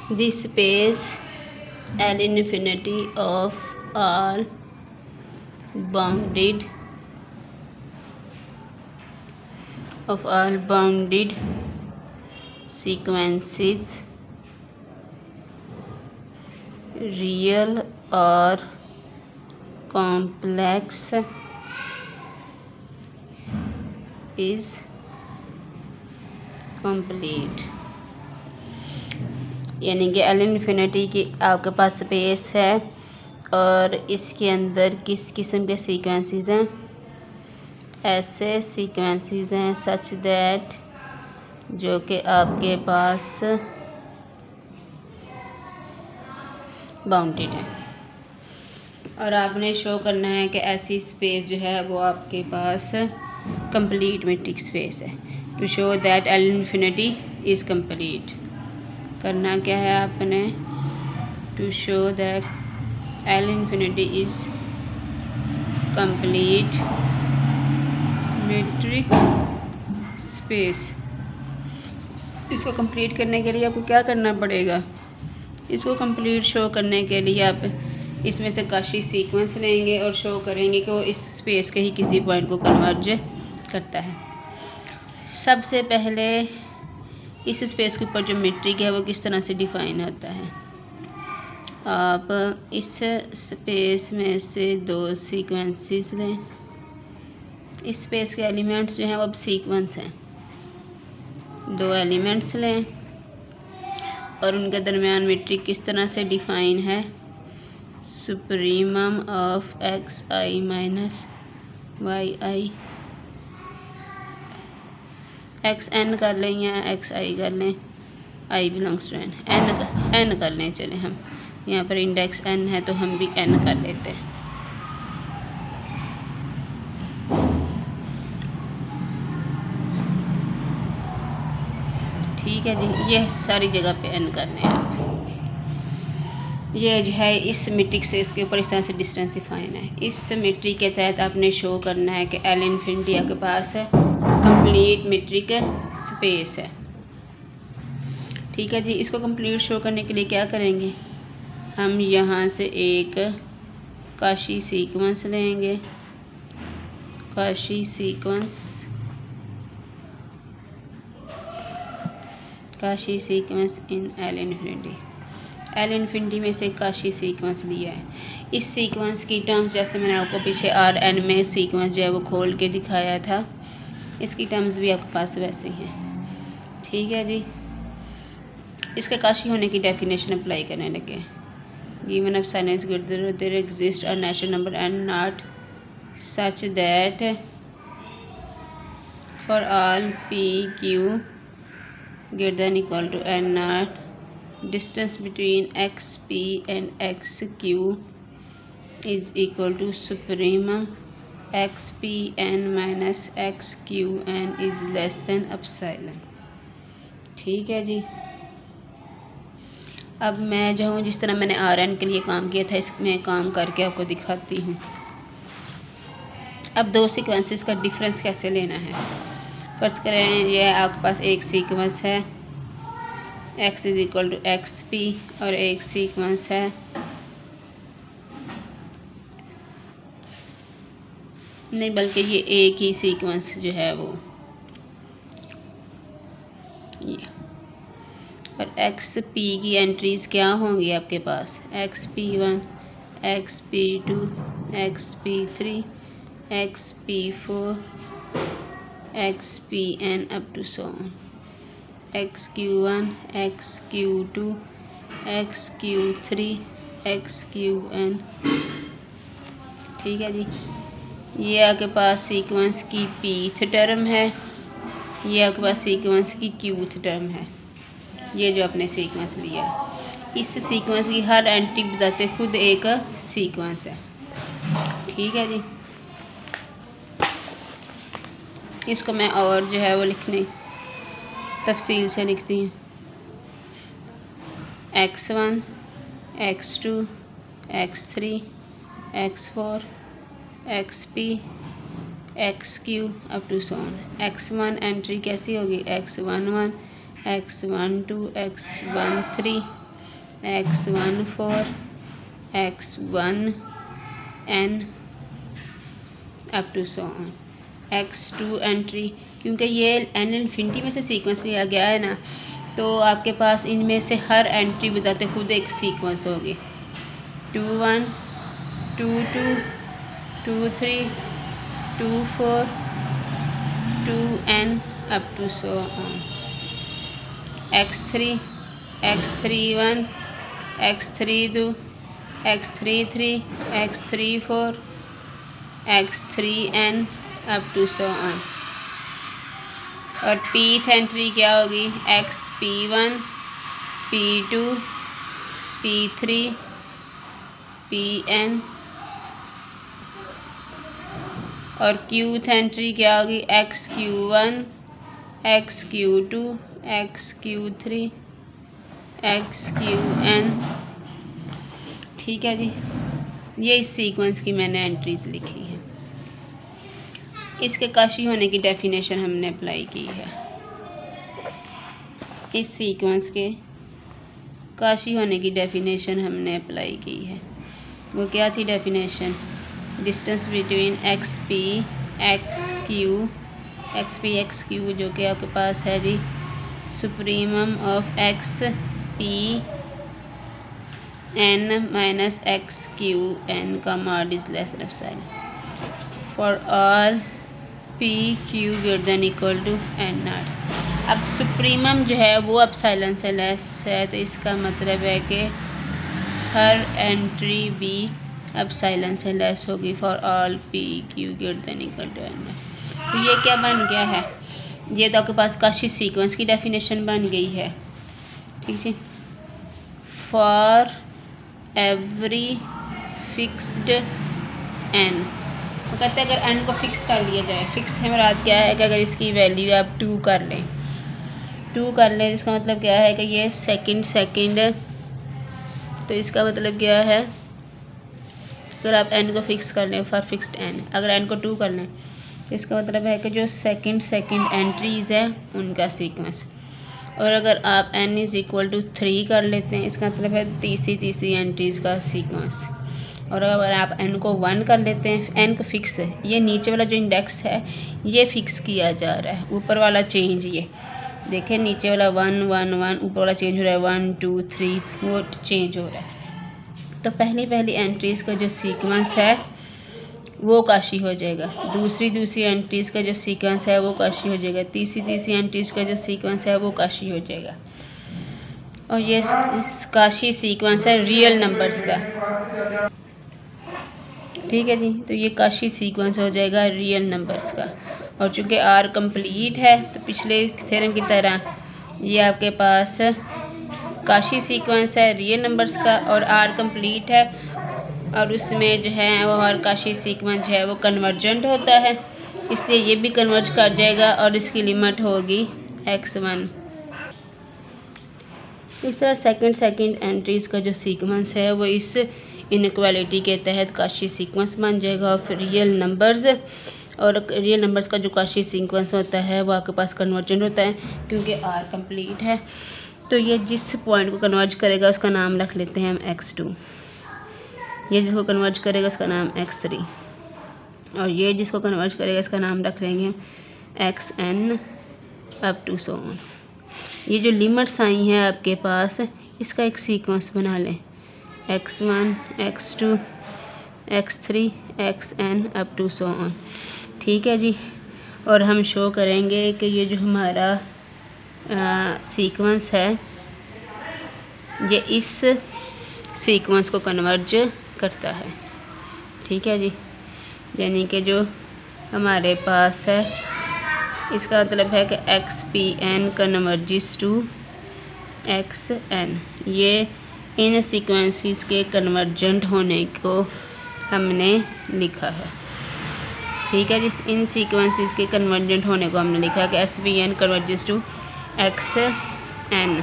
the space L infinity of all bounded sequences, real or complex, is complete। यानी कि L infinity की आपके पास space है और इसके अंदर किस किस्म के सीक्वेंसेस हैं, ऐसे सीक्वेंसेस हैं सच दैट जो कि आपके पास बाउंडेड है, और आपने शो करना है कि ऐसी स्पेस जो है वो आपके पास कंप्लीट मैट्रिक स्पेस है। To show that L infinity is complete, करना क्या है आपने, to show that L infinity is complete metric space. इसको कंप्लीट करने के लिए आपको क्या करना पड़ेगा, इसको कंप्लीट शो करने के लिए आप इसमें से काशी सीक्वेंस लेंगे और शो करेंगे कि वो इस स्पेस के ही किसी पॉइंट को कन्वर्ज करता है। सबसे पहले इस स्पेस के ऊपर जो मैट्रिक है वो किस तरह से डिफ़ाइन होता है। आप इस स्पेस में से दो सीक्वेंसेस लें, इस स्पेस के एलिमेंट्स जो हैं वो अब सीक्वेंस हैं, दो एलिमेंट्स लें और उनके दरमियान मैट्रिक किस तरह से डिफ़ाइन है, supremum of X I minus Y I, X N कर लें या एक्स आई कर लें, I belongs to N, N कर लें। चलें, हम यहाँ पर इंडेक्स एन है तो हम भी एन कर लेते हैं। ठीक है जी, ये सारी जगह पे एन करने हैं आप। ये जो है इस मैट्रिक से इसके ऊपर इस तरह से डिस्टेंस डिफाइन है। इस मैट्रिक के तहत आपने शो करना है कि एल इन्फिनिटी आपके पास है कंप्लीट मैट्रिक स्पेस है। ठीक है जी, इसको कंप्लीट शो करने के लिए क्या करेंगे, हम यहाँ से एक काशी सीक्वेंस लेंगे, Kashi sequence in L infinity. L infinity में से काशी सीक्वेंस लिया है। इस सीक्वेंस की टर्म्स जैसे मैंने आपको पीछे आर एन में सीक्वेंस जो है वो खोल के दिखाया था, इसकी टर्म्स भी आपके पास वैसे ही हैं। ठीक है जी, इसके काशी होने की डेफिनेशन अप्लाई करने लगे। Given epsilon there exist a natural number N naught such that for all P Q greater than equal to n naught, distance between xp and xq is equal to supremum xpn minus xqn is less than epsilon। ठीक है जी, अब मैं जो हूँ जिस तरह मैंने are N के लिए काम किया था इसमें काम करके आपको दिखाती हूँ। अब दो सीक्वेंसेस का डिफरेंस कैसे लेना है। फर्स्ट करें, ये आपके पास एक सीक्वेंस है x is equal to X P और एक सीक्वेंस है नहीं बल्कि ये एक ही सीक्वेंस जो है वो ये, और एक्स पी की एंट्रीज क्या होंगी आपके पास, X P one, X P two, X P three, X P four, X P N up to so on, X Q one, X Q two, X Q three, X Q N. ठीक है जी, ये आपके पास sequence की pth term है, ये आपके पास सीक्वेंस की क्यूथ टर्म है। ये जो आपने सीक्वेंस लिया है, इस सीक्वेंस की हर एंट्री बजाते खुद एक सीक्वेंस है। ठीक है जी, इसको मैं और जो है वो लिखने तफसील से लिखती हूँ। x1, x2, x3, x4, xp, xq up to so on. x1 entry कैसी होगी, x11, x12, x13, x14 x1 n up to so on. x2 entry, क्योंकि ये n इन्फिनिटी में से सीक्वेंस लिया गया है ना, तो आपके पास इनमें से हर एंट्री बजाते खुद एक सीक्वेंस होगी। 2 1 2 2 2 3 2 4 2 n up to so on. x3 x31 x32 x33 x34 x3n up to so on. और pth एंट्री क्या होगी? xp1 p2 p3 pn। और qth एंट्री क्या होगी? xq1 xq2 xq3 xqn। ठीक है जी, ये इस सीक्वेंस की मैंने एंट्रीज लिखी है। इसके काशी होने की डेफिनेशन हमने अप्लाई की है। इस सीक्वेंस के काशी होने की डेफिनेशन हमने अप्लाई की है। वो क्या थी definition? Distance between xp xq जो कि आपके पास है जी supremum of xp n minus xq n का mod is less than epsilon for all p q greater than equal to n naught. अब सुप्रीमम जो है वो एप्सिलॉन से लेस है, तो इसका मतलब है कि हर एंट्री भी एप्सिलॉन से लेस होगी for all p q greater than equal to n naught. तो ये क्या बन गया है? ये तो आपके पास काशी सीक्वेंस की डेफिनेशन बन गई है। ठीक है, फॉर एवरी फिक्स्ड n, वो कहते हैं अगर n को फिक्स कर लिया जाए, फिक्स है मुराद क्या है कि अगर इसकी वैल्यू आप 2 कर लें, 2 कर लें, इसका मतलब क्या है कि ये सेकंड, तो इसका मतलब क्या है? अगर आप n को फिक्स कर लें फॉर फिक्स्ड n, अगर n को 2 कर लें, तो इसका मतलब है कि जो सेकंड एंट्रीज़ है उनका सीक्वेंस। और अगर आप n इज़ इक्वल टू 3 कर लेते हैं, इसका मतलब है तीसरी एंट्रीज़ का सीक्वेंस। और अगर आप n को 1 कर लेते हैं, n को फिक्स है, ये नीचे वाला जो इंडेक्स है ये फिक्स किया जा रहा है, ऊपर वाला चेंज, ये देखें नीचे वाला 1 1 1, ऊपर वाला चेंज हो रहा है 1 2 3, वो चेंज हो रहा है। तो पहली एंट्रीज़ का जो सीक्वेंस है वो काशी हो जाएगा, दूसरी एंट्रीज़ का जो सीक्वेंस है वो काशी हो जाएगा, तीसरी एंट्रीज़ का जो सीक्वेंस है वो काशी हो जाएगा। और ये काशी सीक्वेंस है रियल नंबर्स का। ठीक है जी, तो ये काशी सीक्वेंस हो जाएगा रियल नंबर्स का। और चूँकि आर कंप्लीट है, तो पिछले थ्योरम की तरह ये आपके पास काशी सीक्वेंस है रियल नंबर्स का, और आर कंप्लीट है, और उसमें जो है वो हर काशी सीक्वेंस जो है वो कन्वर्जेंट होता है, इसलिए ये भी कन्वर्ज कर जाएगा और इसकी लिमिट होगी x1। इस तरह सेकंड एंट्रीज़ का जो सीक्वेंस है वो इस इनइक्वालिटी के तहत काशी सीक्वेंस बन जाएगा ऑफ रियल नंबर्स। और रियल नंबर्स का जो काशी सीक्वेंस होता है वो आपके पास कन्वर्जेंट होता है, क्योंकि आर कंप्लीट है। तो ये जिस पॉइंट को कन्वर्ज करेगा उसका नाम रख लेते हैं हम x2, ये जिसको कन्वर्ज करेगा उसका नाम x3, और ये जिसको कन्वर्ज करेगा इसका नाम रख लेंगे xn up to so on. ये जो लिमिट्स आई हैं आपके पास, इसका एक सीक्वेंस बना लें, x1 x2 x3 xn up to so on. ठीक है जी, और हम शो करेंगे कि ये जो हमारा सीक्वेंस है ये इस सीक्वेंस को कन्वर्ज करता है। ठीक है जी, यानी कि जो हमारे पास है इसका मतलब है कि xpn कन्वर्जिस टू xn, ये इन सीक्वेंसेस के कन्वर्जेंट होने को हमने लिखा है। ठीक है जी, इन सीक्वेंसेस के कन्वर्जेंट होने को हमने लिखा है कि xpn converges to xn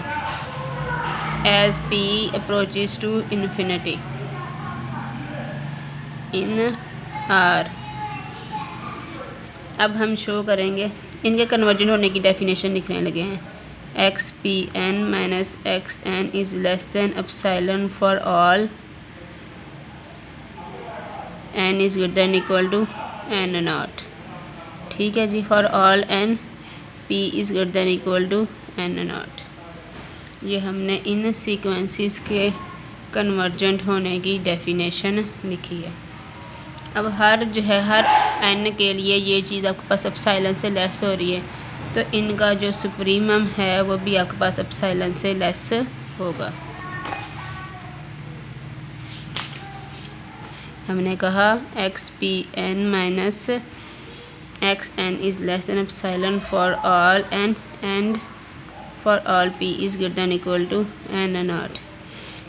as p approaches to infinity in R। अब हम शो करेंगे, इनके कन्वर्जेंट होने की डेफिनेशन लिखने लगे हैं। X P N minus X N is less than epsilon for all N is greater than equal to N naught. ठीक है जी, for all N P is greater than equal to N naught. ये हमने इन sequences के convergent होने की definition लिखी है। अब हर एन के लिए ये चीज़ आपके पास एप्सिलॉन से लेस हो रही है, तो इनका जो सुप्रीमम है वो भी आपके पास एप्सिलॉन से लेस होगा। हमने कहा X P N minus X N is less than epsilon for all N and for all P is greater than equal to N naught.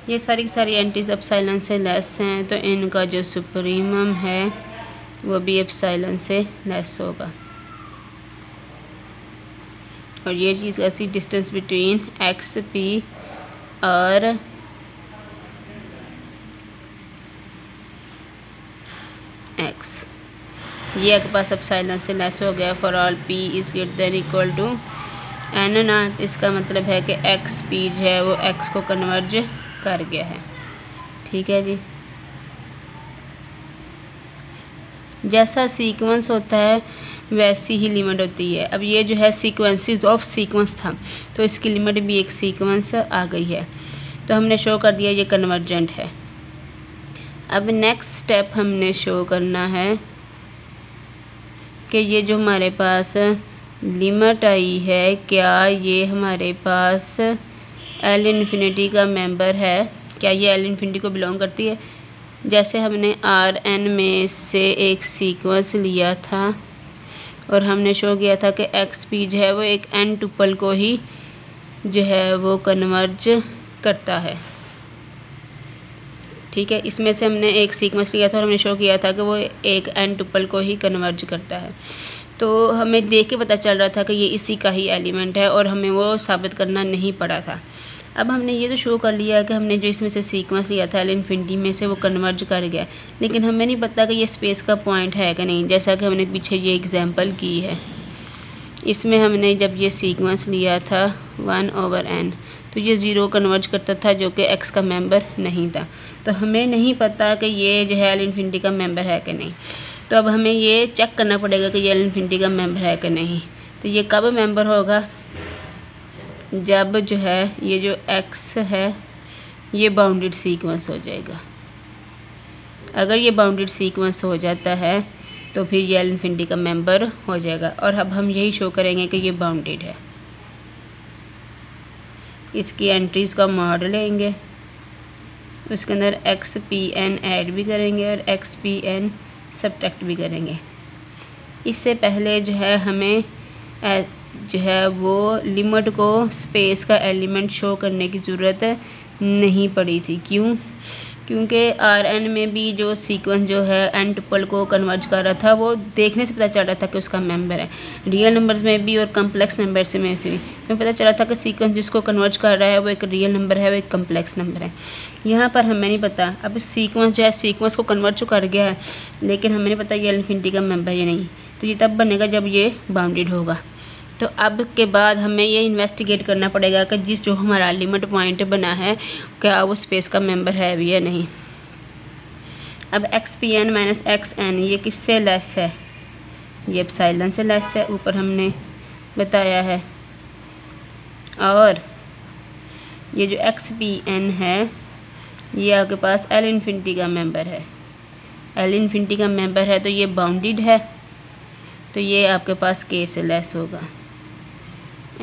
ये सारी एंटीज एप्सिलॉन से लेस हैं, तो इनका जो सुप्रीमम है वो भी एप्सिलॉन से लेस होगा। और ये चीज़ ऐसी डिस्टेंस बिटवीन एक्स पी और एक्स, ये आपके पास एप्सिलॉन से लेस हो गया for all P is greater than equal to N naught. इसका मतलब है कि एक्स पी जो है वो एक्स को कन्वर्ज कर गया है। ठीक है जी, जैसा सीक्वेंस होता है वैसी ही लिमिट होती है। अब ये जो है सीक्वेंसेस ऑफ सीक्वेंस था, तो इसकी लिमिट भी एक सीक्वेंस आ गई है, तो हमने शो कर दिया ये कन्वर्जेंट है। अब नेक्स्ट स्टेप हमने शो करना है कि ये जो हमारे पास लिमिट आई है, क्या ये हमारे पास एल इन्फिनिटी का मेंबर है, क्या ये एल इन्फिनिटी को बिलोंग करती है। जैसे हमने आर एन में से एक सीक्वेंस लिया था और हमने शो किया था कि एक्स पी जो है वो एक एन टुपल को ही जो है वो कन्वर्ज करता है। ठीक है, इसमें से हमने एक सीक्वेंस लिया था और हमने शो किया था कि वो एक एन टुपल को ही कन्वर्ज करता है। तो हमें देख के पता चल रहा था कि ये इसी का ही एलिमेंट है और हमें वो साबित करना नहीं पड़ा था। अब हमने ये तो शो कर लिया कि हमने जो इसमें से सीक्वेंस लिया था एल इन्फिनिटी में से वो कन्वर्ज कर गया, लेकिन हमें नहीं पता कि ये स्पेस का पॉइंट है कि नहीं। जैसा कि हमने पीछे ये एग्जांपल की है, इसमें हमने जब ये सीक्वेंस लिया था 1/n, तो ये ज़ीरो कन्वर्ज करता था जो कि एक्स का मेंबर नहीं था। तो हमें नहीं पता कि ये जो है एल इन्फिनिटी का मेंबर है कि नहीं। तो अब हमें ये चेक करना पड़ेगा कि ये एल इन्फिनिटी का मेंबर है कि नहीं। तो ये कब मेंबर होगा, जब जो है ये जो एक्स है ये बाउंडेड सीक्वेंस हो जाएगा। अगर ये बाउंडेड सीक्वेंस हो जाता है तो फिर ये एल इन्फिनिटी का मेंबर हो जाएगा। और अब हम यही शो करेंगे कि ये बाउंडेड है। इसकी एंट्रीज़ का मॉड लेंगे, उसके अंदर एक्स पी एन ऐड भी करेंगे और एक्स पी एन सब्ट्रैक्ट भी करेंगे। इससे पहले जो है हमें जो है वो लिमिट को स्पेस का एलिमेंट शो करने की ज़रूरत नहीं पड़ी थी। क्योंकि आर एन में भी जो सीक्वेंस जो है एन टुपल को कन्वर्ज कर रहा था वो देखने से पता चल रहा था कि उसका मेंबर है। रियल नंबर्स में भी और कम्प्लेक्स नंबर्स में से भी हमें पता चला था कि सीक्वेंस जिसको कन्वर्ज कर रहा है वो एक रियल नंबर है, वो एक कम्प्लेक्स नंबर है। यहाँ पर हमें नहीं पता, अब सीक्वेंस जो है सीक्वेंस को कन्वर्ट तो कर गया है, लेकिन हमें नहीं पता ये इन्फिनिटी का मेंबर या नहीं। तो ये तब बनेगा जब ये बाउंडेड होगा। तो अब के बाद हमें ये इन्वेस्टिगेट करना पड़ेगा कि जिस जो हमारा लिमिट पॉइंट बना है क्या वो स्पेस का मेंबर है भी या नहीं। अब X P N minus X N ये किससे लेस है, ये एप्सिलॉन से लेस है, ऊपर हमने बताया है। और ये जो एक्स पी एन है ये आपके पास एल इन्फिनिटी का मेंबर है। एल इन्फिनिटी का मेंबर है तो ये बाउंडेड है, तो ये आपके पास के से लेस होगा।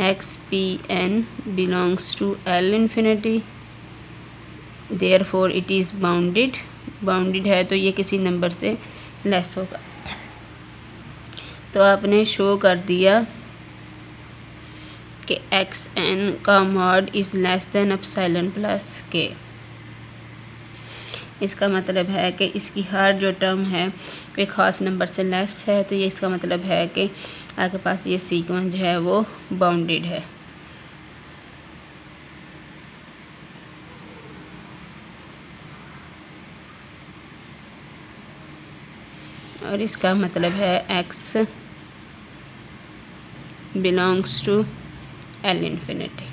X P N belongs to L infinity, therefore it is bounded. Bounded है तो ये किसी नंबर से लेस होगा। तो आपने शो कर दिया कि एक्स एन का mod is less than epsilon plus के। इसका मतलब है कि इसकी हर जो टर्म है वो एक ख़ास नंबर से लेस है, तो ये इसका मतलब है कि आपके पास ये सीक्वेंस जो है वो बाउंडेड है। और इसका मतलब है X belongs to L infinity.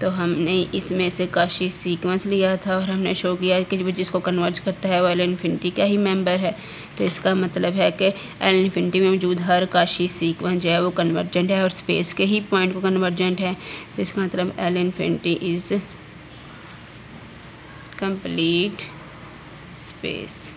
तो हमने इसमें से काशी सीक्वेंस लिया था और हमने शो किया कि जो जिसको कन्वर्ज करता है वो एल इन्फिनिटी का ही मेंबर है। तो इसका मतलब है कि एल इन्फिनिटी में मौजूद हर काशी सीक्वेंस जो है वो कन्वर्जेंट है और स्पेस के ही पॉइंट को कन्वर्जेंट है। तो इसका मतलब L infinity is complete space.